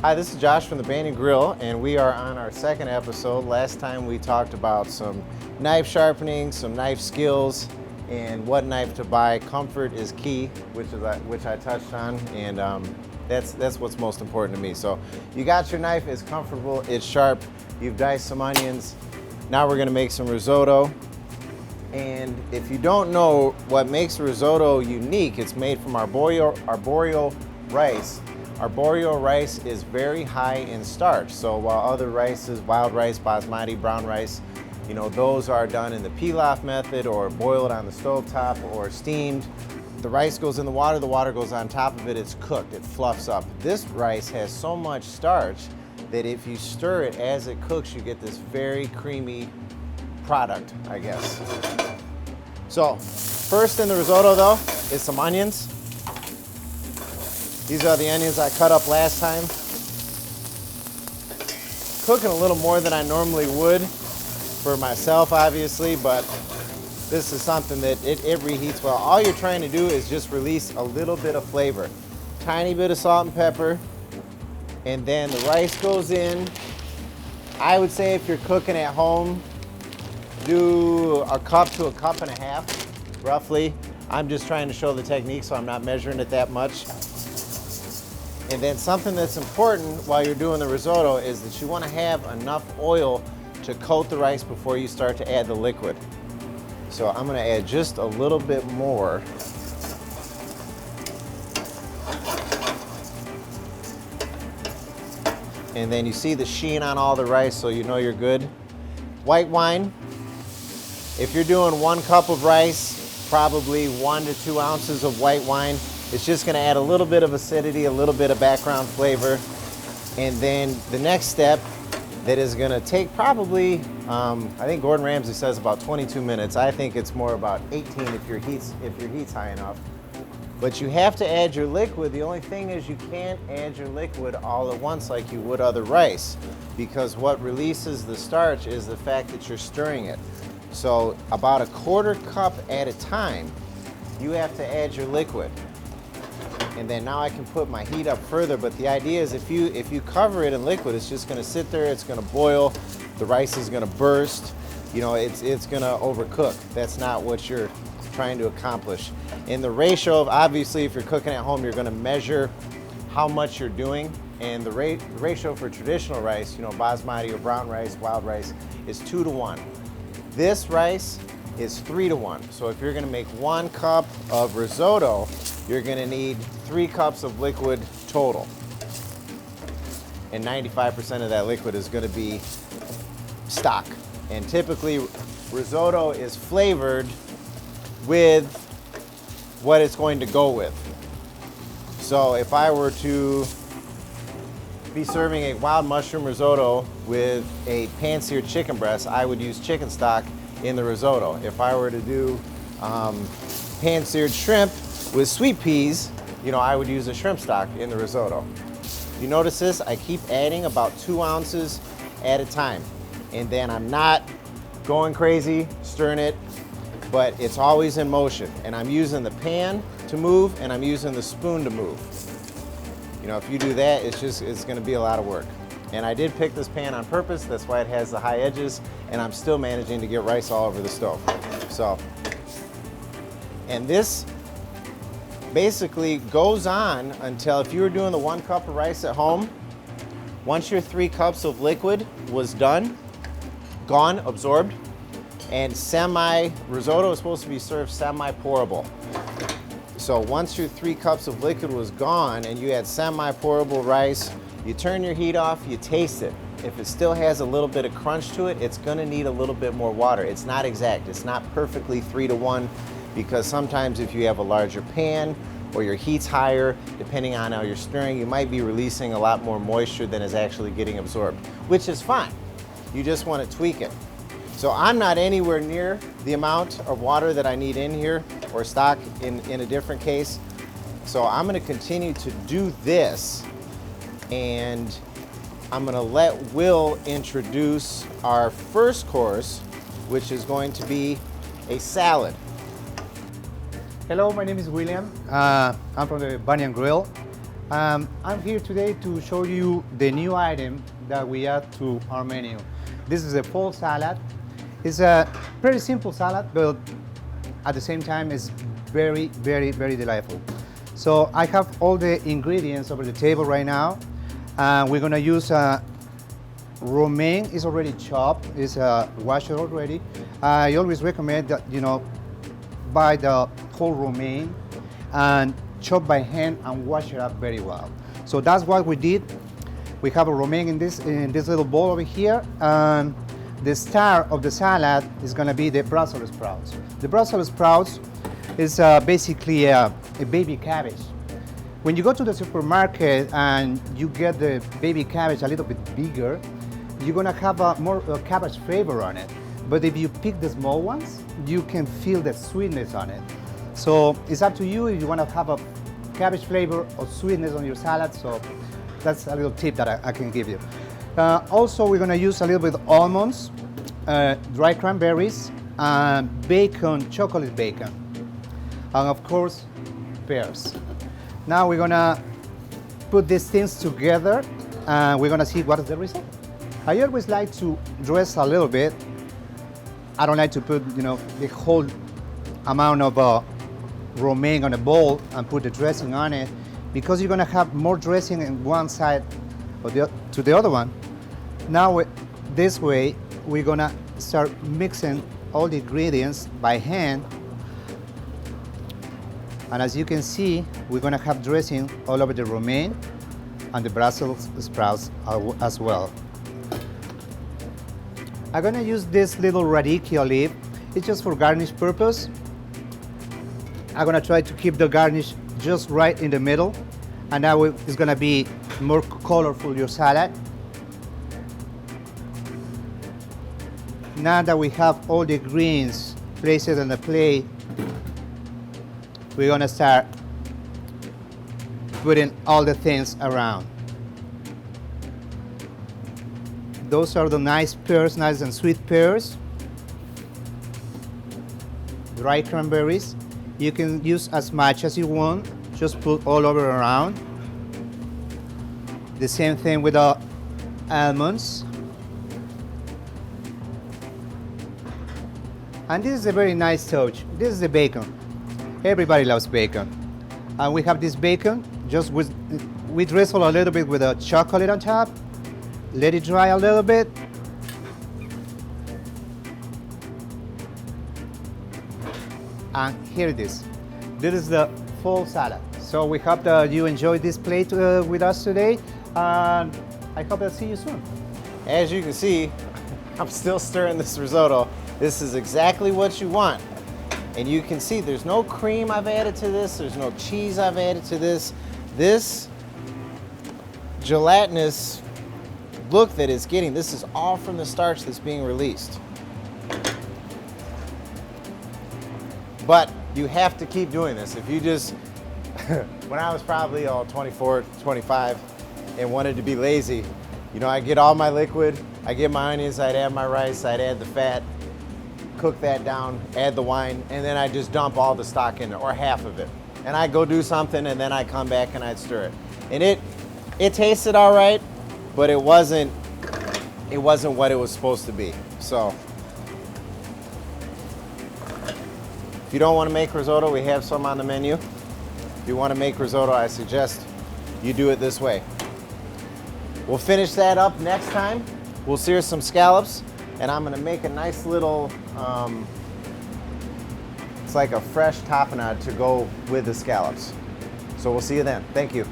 Hi, this is Josh from the Banyan Grill, and we are on our second episode. Last time we talked about some knife sharpening, some knife skills, and what knife to buy. Comfort is key, which I touched on, and that's what's most important to me. So you got your knife, it's comfortable, it's sharp, you've diced some onions. Now we're gonna make some risotto. And if you don't know what makes risotto unique, it's made from arboreal rice. Arboreal rice is very high in starch. So while other rices, wild rice, basmati, brown rice, you know, those are done in the pilaf method or boiled on the stovetop or steamed. The rice goes in the water goes on top of it, it's cooked, it fluffs up. This rice has so much starch that if you stir it as it cooks, you get this very creamy product, I guess. So, first in the risotto though, is some onions. These are the onions I cut up last time. Cooking a little more than I normally would for myself, obviously, but this is something that it reheats well. All you're trying to do is just release a little bit of flavor. Tiny bit of salt and pepper, and then the rice goes in. I would say if you're cooking at home, do a cup to a cup and a half, roughly. I'm just trying to show the technique, so I'm not measuring it that much. And then something that's important while you're doing the risotto is that you want to have enough oil to coat the rice before you start to add the liquid. So I'm going to add just a little bit more. And then you see the sheen on all the rice, so you know you're good. White wine. If you're doing 1 cup of rice, probably 1 to 2 ounces of white wine. It's just gonna add a little bit of acidity, a little bit of background flavor. And then the next step that is gonna take probably, I think Gordon Ramsay says about 22 minutes. I think it's more about 18 if your heat's high enough. But you have to add your liquid. The only thing is you can't add your liquid all at once like you would other rice, because what releases the starch is the fact that you're stirring it. So about 1/4 cup at a time, you have to add your liquid. And then now I can put my heat up further, but the idea is if you cover it in liquid, it's just gonna sit there, it's gonna boil, the rice is gonna burst, you know, it's gonna overcook. That's not what you're trying to accomplish. In the ratio of, obviously, if you're cooking at home, you're gonna measure how much you're doing, and the ratio for traditional rice, you know, basmati or brown rice, wild rice, is 2 to 1. This rice is 3 to 1. So if you're gonna make 1 cup of risotto, you're gonna need 3 cups of liquid total. And 95% of that liquid is gonna be stock. And typically, risotto is flavored with what it's going to go with. So if I were to be serving a wild mushroom risotto with a pan-seared chicken breast, I would use chicken stock in the risotto. If I were to do pan-seared shrimp with sweet peas, you know, I would use a shrimp stock in the risotto. You notice this? I keep adding about 2 ounces at a time. And then I'm not going crazy, stirring it, but it's always in motion. And I'm using the pan to move, and I'm using the spoon to move. You know, if you do that, it's gonna be a lot of work. And I did pick this pan on purpose, that's why it has the high edges, and I'm still managing to get rice all over the stove. So, and this basically goes on until, if you were doing the 1 cup of rice at home, once your 3 cups of liquid was done, gone, absorbed, and risotto is supposed to be served semi-pourable. So once your 3 cups of liquid was gone and you had semi-pourable rice, you turn your heat off, you taste it. If it still has a little bit of crunch to it, it's gonna need a little bit more water. It's not exact, it's not perfectly 3 to 1, because sometimes if you have a larger pan or your heat's higher, depending on how you're stirring, you might be releasing a lot more moisture than is actually getting absorbed, which is fine. You just wanna tweak it. So I'm not anywhere near the amount of water that I need in here, or stock in a different case. So I'm gonna continue to do this, and I'm gonna let Will introduce our first course, which is going to be a salad. Hello, my name is William. I'm from the Banyan Grill. I'm here today to show you the new item that we add to our menu. This is a fall salad. It's a pretty simple salad, but at the same time it's very, very, very delightful. So I have all the ingredients over the table right now. We're gonna use romaine. Is already chopped, it's washed already. I always recommend that, buy the whole romaine and chop by hand and wash it up very well. So that's what we did. We have a romaine in this little bowl over here, and the star of the salad is going to be the Brussels sprouts. The Brussels sprouts is basically a baby cabbage. When you go to the supermarket and you get the baby cabbage a little bit bigger, you're going to have a more cabbage flavor on it. But if you pick the small ones, you can feel the sweetness on it. So it's up to you if you want to have a cabbage flavor or sweetness on your salad. So that's a little tip that I can give you. Also, we're going to use a little bit of almonds, dry cranberries, and bacon, chocolate bacon, and of course, pears. Now we're going to put these things together, and we're going to see what is the result. I always like to dress a little bit. I don't like to put, the whole amount of romaine on a bowl and put the dressing on it, because you're going to have more dressing in one side or to the other one. Now this way we're going to start mixing all the ingredients by hand, and as you can see, we're going to have dressing all over the romaine and the Brussels sprouts as well. I'm going to use this little radicchio leaf. It's just for garnish purpose. I'm going to try to keep the garnish just right in the middle, and that way it's going to be more colorful, your salad. Now that we have all the greens placed on the plate, we're going to start putting all the things around. Those are the nice pears, nice and sweet pears. Dry cranberries. You can use as much as you want, just put all over around. The same thing with the almonds. And this is a very nice touch. This is the bacon. Everybody loves bacon. And we have this bacon, we drizzle a little bit with a chocolate on top, let it dry a little bit. And here it is. This is the fall salad. So we hope that you enjoyed this plate with us today, and I hope I'll see you soon. As you can see, I'm still stirring this risotto. This is exactly what you want. And you can see there's no cream I've added to this, there's no cheese I've added to this. This gelatinous look that it's getting, this is all from the starch that's being released. But you have to keep doing this. If you just, when I was probably 24, 25 and wanted to be lazy, I'd get all my liquid, I'd get my onions, I'd add my rice, I'd add the fat, cook that down, add the wine, and then I'd just dump all the stock in there, or half of it. And I'd go do something, and then I'd come back and I'd stir it. And it tasted all right, but it wasn't what it was supposed to be. So if you don't want to make risotto, we have some on the menu. If you want to make risotto, I suggest you do it this way. We'll finish that up next time. We'll sear some scallops, and I'm going to make a nice little, it's like a fresh tapenade to go with the scallops. So we'll see you then. Thank you.